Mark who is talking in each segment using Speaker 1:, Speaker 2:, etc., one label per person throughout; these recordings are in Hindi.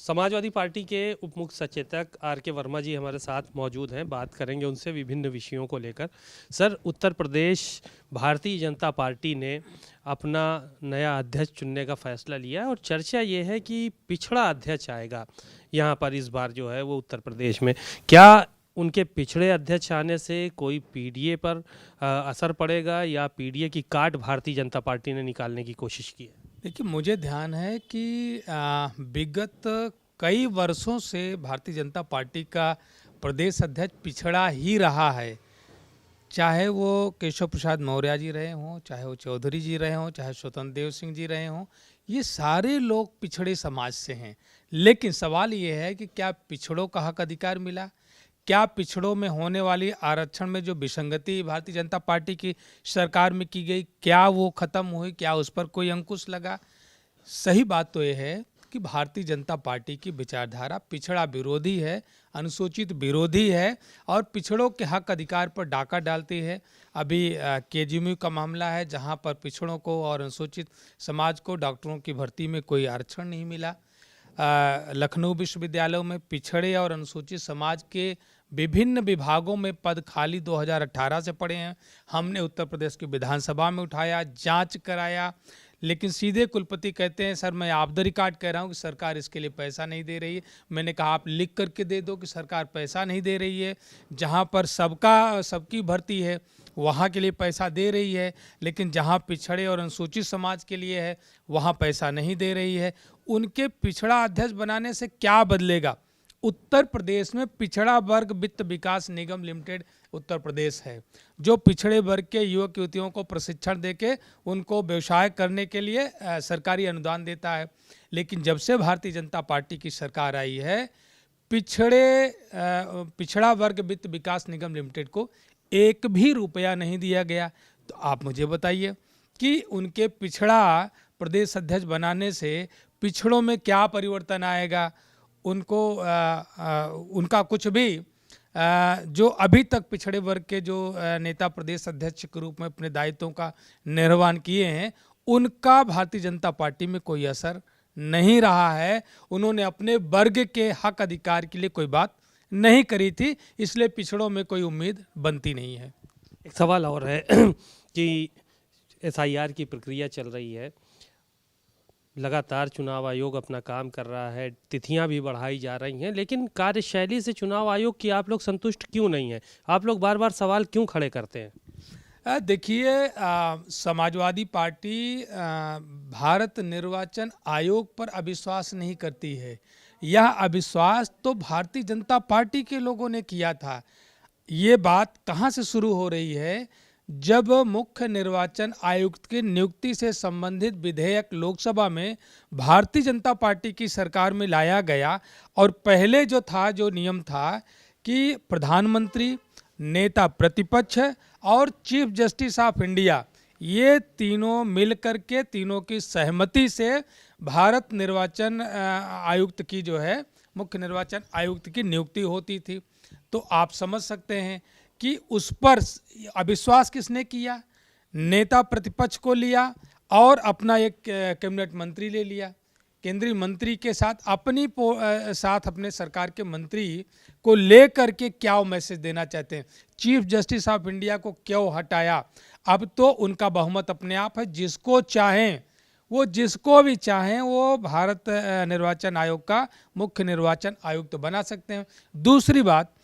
Speaker 1: समाजवादी पार्टी के उप मुख्य सचेतक आर के वर्मा जी हमारे साथ मौजूद हैं। बात करेंगे उनसे विभिन्न विषयों को लेकर। सर, उत्तर प्रदेश भारतीय जनता पार्टी ने अपना नया अध्यक्ष चुनने का फैसला लिया है और चर्चा ये है कि पिछड़ा अध्यक्ष आएगा यहाँ पर इस बार जो है वो उत्तर प्रदेश में। क्या उनके पिछड़े अध्यक्ष आने से कोई पीडीए पर असर पड़ेगा या पीडीए की काट भारतीय जनता पार्टी ने निकालने की कोशिश की है?
Speaker 2: देखिए, मुझे ध्यान है कि विगत कई वर्षों से भारतीय जनता पार्टी का प्रदेश अध्यक्ष पिछड़ा ही रहा है। चाहे वो केशव प्रसाद मौर्य जी रहे हों, चाहे वो चौधरी जी रहे हों, चाहे स्वतंत्र देव सिंह जी रहे हों, ये सारे लोग पिछड़े समाज से हैं। लेकिन सवाल ये है कि क्या पिछड़ों का हक अधिकार मिला? क्या पिछड़ों में होने वाली आरक्षण में जो विसंगति भारतीय जनता पार्टी की सरकार में की गई, क्या वो खत्म हुई? क्या उस पर कोई अंकुश लगा? सही बात तो ये है कि भारतीय जनता पार्टी की विचारधारा पिछड़ा विरोधी है, अनुसूचित विरोधी है और पिछड़ों के हक अधिकार पर डाका डालती है। अभी केजीएमयू का मामला है जहां पर पिछड़ों को और अनुसूचित समाज को डॉक्टरों की भर्ती में कोई आरक्षण नहीं मिला। लखनऊ विश्वविद्यालयों में पिछड़े और अनुसूचित समाज के विभिन्न विभागों में पद खाली 2018 से पड़े हैं। हमने उत्तर प्रदेश की विधानसभा में उठाया, जांच कराया, लेकिन सीधे कुलपति कहते हैं सर मैं ऑफ द रिकॉर्ड कह रहा हूँ कि सरकार इसके लिए पैसा नहीं दे रही है। मैंने कहा आप लिख करके दे दो कि सरकार पैसा नहीं दे रही है। जहाँ पर सबकी भर्ती है वहाँ के लिए पैसा दे रही है, लेकिन जहाँ पिछड़े और अनुसूचित समाज के लिए है वहाँ पैसा नहीं दे रही है। उनके पिछड़ा अध्यक्ष बनाने से क्या बदलेगा? उत्तर प्रदेश में पिछड़ा वर्ग वित्त विकास निगम लिमिटेड उत्तर प्रदेश है, जो पिछड़े वर्ग के युवक युवतियों को प्रशिक्षण देके उनको व्यवसाय करने के लिए सरकारी अनुदान देता है। लेकिन जब से भारतीय जनता पार्टी की सरकार आई है, पिछड़ा वर्ग वित्त विकास निगम लिमिटेड को एक भी रुपया नहीं दिया गया। तो आप मुझे बताइए कि उनके पिछड़ा प्रदेश अध्यक्ष बनाने से पिछड़ों में क्या परिवर्तन आएगा? उनको उनका कुछ भी जो अभी तक पिछड़े वर्ग के जो नेता प्रदेश अध्यक्ष के रूप में अपने दायित्वों का निर्वहन किए हैं, उनका भारतीय जनता पार्टी में कोई असर नहीं रहा है। उन्होंने अपने वर्ग के हक अधिकार के लिए कोई बात नहीं करी थी, इसलिए पिछड़ों में कोई उम्मीद बनती नहीं है।
Speaker 1: एक सवाल और है कि एसआईआर की प्रक्रिया चल रही है, लगातार चुनाव आयोग अपना काम कर रहा है, तिथियां भी बढ़ाई जा रही हैं, लेकिन कार्यशैली से चुनाव आयोग की आप लोग संतुष्ट क्यों नहीं हैं? आप लोग बार बार सवाल क्यों खड़े करते हैं?
Speaker 2: देखिए, समाजवादी पार्टी भारत निर्वाचन आयोग पर अविश्वास नहीं करती है। यह अविश्वास तो भारतीय जनता पार्टी के लोगों ने किया था। ये बात कहाँ से शुरू हो रही है? जब मुख्य निर्वाचन आयुक्त की नियुक्ति से संबंधित विधेयक लोकसभा में भारतीय जनता पार्टी की सरकार में लाया गया और पहले जो नियम था कि प्रधानमंत्री, नेता प्रतिपक्ष और चीफ जस्टिस ऑफ इंडिया, ये तीनों मिलकर के तीनों की सहमति से भारत निर्वाचन आयुक्त की जो है मुख्य निर्वाचन आयुक्त की नियुक्ति होती थी। तो आप समझ सकते हैं कि उस पर अविश्वास किसने किया? नेता प्रतिपक्ष को लिया और अपना एक कैबिनेट मंत्री ले लिया। केंद्रीय मंत्री के साथ अपने सरकार के मंत्री को ले करके क्या वो मैसेज देना चाहते हैं? चीफ जस्टिस ऑफ इंडिया को क्यों हटाया? अब तो उनका बहुमत अपने आप है, जिसको भी चाहें वो भारत निर्वाचन आयोग का मुख्य निर्वाचन आयुक्त बना सकते हैं। दूसरी बात,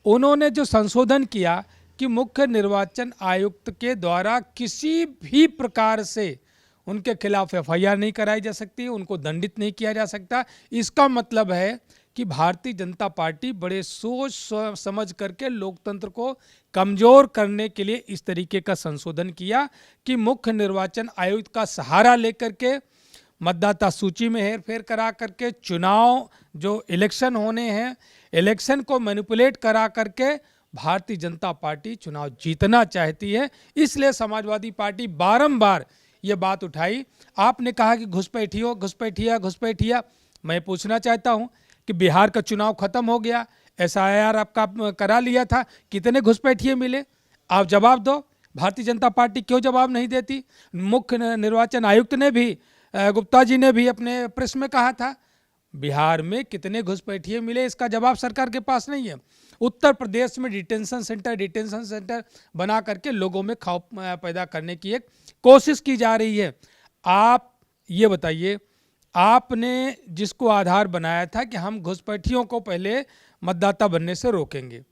Speaker 2: उन्होंने जो संशोधन किया कि मुख्य निर्वाचन आयुक्त के द्वारा किसी भी प्रकार से उनके खिलाफ एफआईआर नहीं कराई जा सकती, उनको दंडित नहीं किया जा सकता। इसका मतलब है कि भारतीय जनता पार्टी बड़े सोच समझ करके लोकतंत्र को कमजोर करने के लिए इस तरीके का संशोधन किया कि मुख्य निर्वाचन आयुक्त का सहारा लेकर के मतदाता सूची में हेरफेर करा करके चुनाव जो इलेक्शन होने हैं, इलेक्शन को मैनिपुलेट करा करके भारतीय जनता पार्टी चुनाव जीतना चाहती है। इसलिए समाजवादी पार्टी बारंबार ये बात उठाई। आपने कहा कि घुसपैठिया। मैं पूछना चाहता हूं कि बिहार का चुनाव खत्म हो गया, एसआईआर आपका करा लिया था, कितने घुसपैठिए मिले? आप जवाब दो। भारतीय जनता पार्टी क्यों जवाब नहीं देती? मुख्य निर्वाचन आयुक्त ने भी, गुप्ता जी ने भी अपने प्रेस में कहा था, बिहार में कितने घुसपैठिए मिले, इसका जवाब सरकार के पास नहीं है। उत्तर प्रदेश में डिटेंशन सेंटर बना करके लोगों में खौफ पैदा करने की एक कोशिश की जा रही है। आप ये बताइए, आपने जिसको आधार बनाया था कि हम घुसपैठियों को पहले मतदाता बनने से रोकेंगे,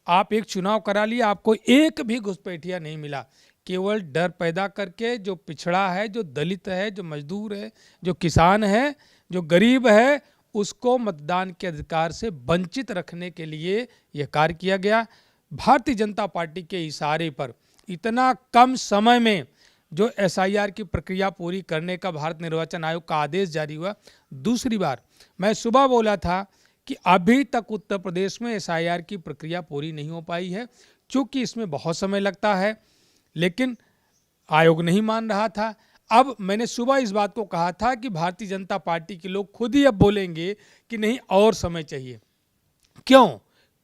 Speaker 2: आप एक चुनाव करा लिए, आपको एक भी घुसपैठिया नहीं मिला। केवल डर पैदा करके जो पिछड़ा है, जो दलित है, जो मजदूर है, जो किसान है, जो गरीब है, उसको मतदान के अधिकार से वंचित रखने के लिए यह कार्य किया गया। भारतीय जनता पार्टी के इशारे पर इतना कम समय में जो एसआईआर की प्रक्रिया पूरी करने का भारत निर्वाचन आयोग का आदेश जारी हुआ। दूसरी बार मैं सुबह बोला था कि अभी तक उत्तर प्रदेश में एसआईआर की प्रक्रिया पूरी नहीं हो पाई है, चूंकि इसमें बहुत समय लगता है, लेकिन आयोग नहीं मान रहा था। अब मैंने सुबह इस बात को कहा था कि भारतीय जनता पार्टी के लोग खुद ही अब बोलेंगे कि नहीं और समय चाहिए। क्यों?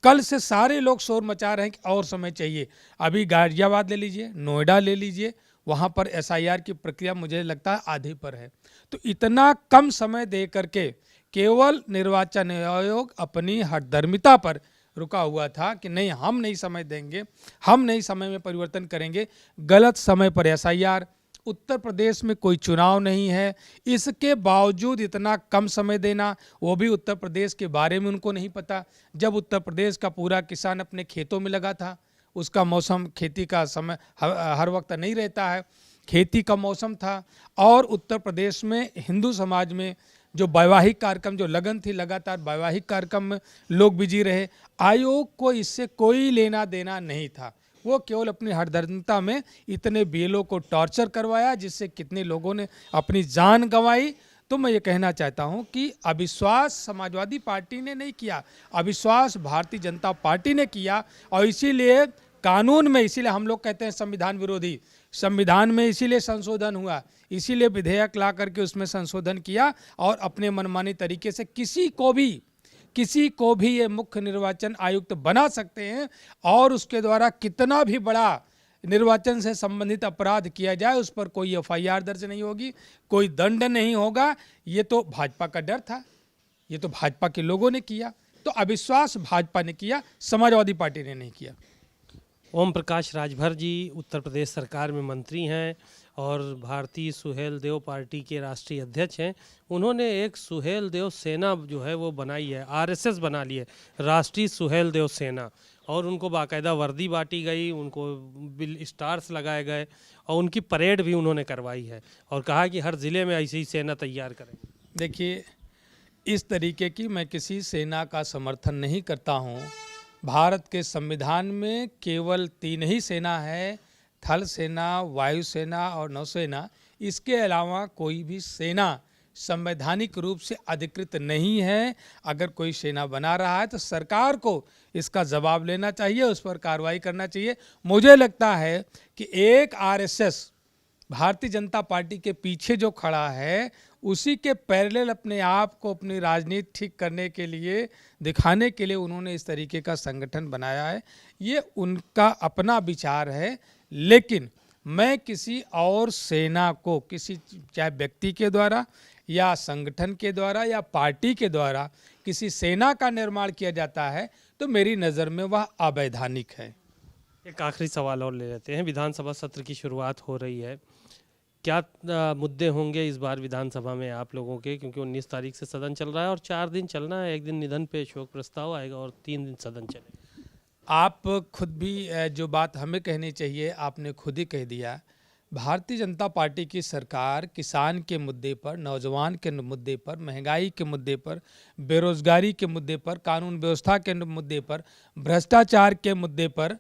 Speaker 2: कल से सारे लोग शोर मचा रहे हैं कि और समय चाहिए। अभी गाजियाबाद ले लीजिए, नोएडा ले लीजिए, वहाँ पर एसआईआर की प्रक्रिया मुझे लगता है आधे पर है। तो इतना कम समय दे करके केवल निर्वाचन आयोग अपनी हठधर्मिता पर रुका हुआ था कि नहीं, हम नहीं समय देंगे, हम नहीं समय में परिवर्तन करेंगे। गलत समय पर एसआईआर, उत्तर प्रदेश में कोई चुनाव नहीं है, इसके बावजूद इतना कम समय देना, वो भी उत्तर प्रदेश के बारे में उनको नहीं पता। जब उत्तर प्रदेश का पूरा किसान अपने खेतों में लगा था, उसका मौसम, खेती का समय हर वक्त नहीं रहता है, खेती का मौसम था, और उत्तर प्रदेश में हिंदू समाज में जो वैवाहिक कार्यक्रम, जो लगन थी, लगातार वैवाहिक कार्यक्रम में लोग बिजी रहे। आयोग को इससे कोई लेना देना नहीं था। वो केवल अपनी हठधर्मिता में इतने बीएलओ को टॉर्चर करवाया, जिससे कितने लोगों ने अपनी जान गंवाई। तो मैं ये कहना चाहता हूं कि अविश्वास समाजवादी पार्टी ने नहीं किया, अविश्वास भारतीय जनता पार्टी ने किया। और इसीलिए कानून में, इसीलिए हम लोग कहते हैं संविधान विरोधी, संविधान में इसीलिए संशोधन हुआ, इसीलिए विधेयक ला करके उसमें संशोधन किया, और अपने मनमानी तरीके से किसी को भी ये मुख्य निर्वाचन आयुक्त बना सकते हैं, और उसके द्वारा कितना भी बड़ा निर्वाचन से संबंधित अपराध किया जाए उस पर कोई एफआईआर दर्ज नहीं होगी, कोई दंड नहीं होगा। ये तो भाजपा का डर था, ये तो भाजपा के लोगों ने किया। तो अविश्वास भाजपा ने किया, समाजवादी पार्टी ने नहीं किया।
Speaker 1: ओम प्रकाश राजभर जी उत्तर प्रदेश सरकार में मंत्री हैं और भारतीय सुहेल देव पार्टी के राष्ट्रीय अध्यक्ष हैं। उन्होंने एक सुहेल देव सेना जो है वो बनाई है, आरएसएस बना ली है, राष्ट्रीय सुहेल देव सेना, और उनको बाकायदा वर्दी बांटी गई, उनको स्टार्स लगाए गए, और उनकी परेड भी उन्होंने करवाई है, और कहा कि हर ज़िले में ऐसी ही सेना तैयार करें।
Speaker 2: देखिए, इस तरीके की मैं किसी सेना का समर्थन नहीं करता हूँ। भारत के संविधान में केवल 3 ही सेना है, थल सेना, वायुसेना और नौसेना। इसके अलावा कोई भी सेना संवैधानिक रूप से अधिकृत नहीं है। अगर कोई सेना बना रहा है तो सरकार को इसका जवाब लेना चाहिए, उस पर कार्रवाई करना चाहिए। मुझे लगता है कि एक आरएसएस भारतीय जनता पार्टी के पीछे जो खड़ा है, उसी के पैरेलल अपने आप को, अपनी राजनीति ठीक करने के लिए, दिखाने के लिए उन्होंने इस तरीके का संगठन बनाया है। ये उनका अपना विचार है, लेकिन मैं किसी और सेना को, किसी चाहे व्यक्ति के द्वारा या संगठन के द्वारा या पार्टी के द्वारा किसी सेना का निर्माण किया जाता है तो मेरी नज़र में वह अवैधानिक है।
Speaker 1: एक आखिरी सवाल और ले लेते हैं। विधानसभा सत्र की शुरुआत हो रही है, क्या मुद्दे होंगे इस बार विधानसभा में आप लोगों के, क्योंकि 19 तारीख से सदन चल रहा है और 4 दिन चलना है, एक दिन निधन पे शोक प्रस्ताव आएगा और 3 दिन सदन चलेगा।
Speaker 2: आप खुद भी जो बात हमें कहनी चाहिए आपने खुद ही कह दिया। भारतीय जनता पार्टी की सरकार किसान के मुद्दे पर, नौजवान के मुद्दे पर, महंगाई के मुद्दे पर, बेरोजगारी के मुद्दे पर, कानून व्यवस्था के मुद्दे पर, भ्रष्टाचार के मुद्दे पर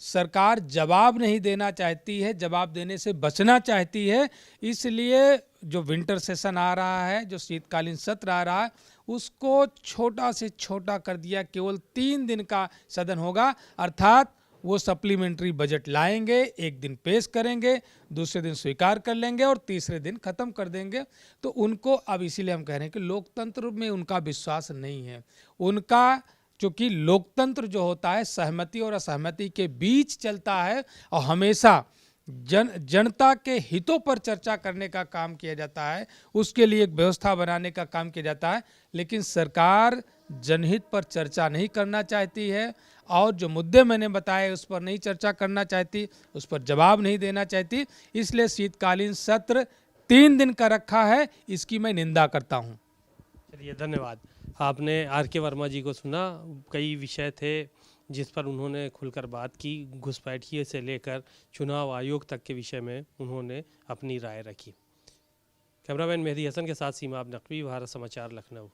Speaker 2: सरकार जवाब नहीं देना चाहती है, जवाब देने से बचना चाहती है। इसलिए जो विंटर सेशन आ रहा है, जो शीतकालीन सत्र आ रहा है, उसको छोटा से छोटा कर दिया। केवल 3 दिन का सदन होगा, अर्थात वो सप्लीमेंट्री बजट लाएंगे, एक दिन पेश करेंगे, दूसरे दिन स्वीकार कर लेंगे और तीसरे दिन खत्म कर देंगे। तो उनको अब इसीलिए हम कह रहे हैं कि लोकतंत्र में उनका विश्वास नहीं है। उनका, चूँकि लोकतंत्र जो होता है सहमति और असहमति के बीच चलता है, और हमेशा जनता के हितों पर चर्चा करने का काम किया जाता है, उसके लिए एक व्यवस्था बनाने का काम किया जाता है। लेकिन सरकार जनहित पर चर्चा नहीं करना चाहती है और जो मुद्दे मैंने बताए उस पर नहीं चर्चा करना चाहती, उस पर जवाब नहीं देना चाहती। इसलिए शीतकालीन सत्र 3 दिन का रखा है, इसकी मैं निंदा करता हूँ।
Speaker 1: चलिए, धन्यवाद। आपने आर के वर्मा जी को सुना। कई विषय थे जिस पर उन्होंने खुलकर बात की। घुसपैठिए से लेकर चुनाव आयोग तक के विषय में उन्होंने अपनी राय रखी। कैमरामैन मेहदी हसन के साथ सीमा नकवी, भारत समाचार, लखनऊ।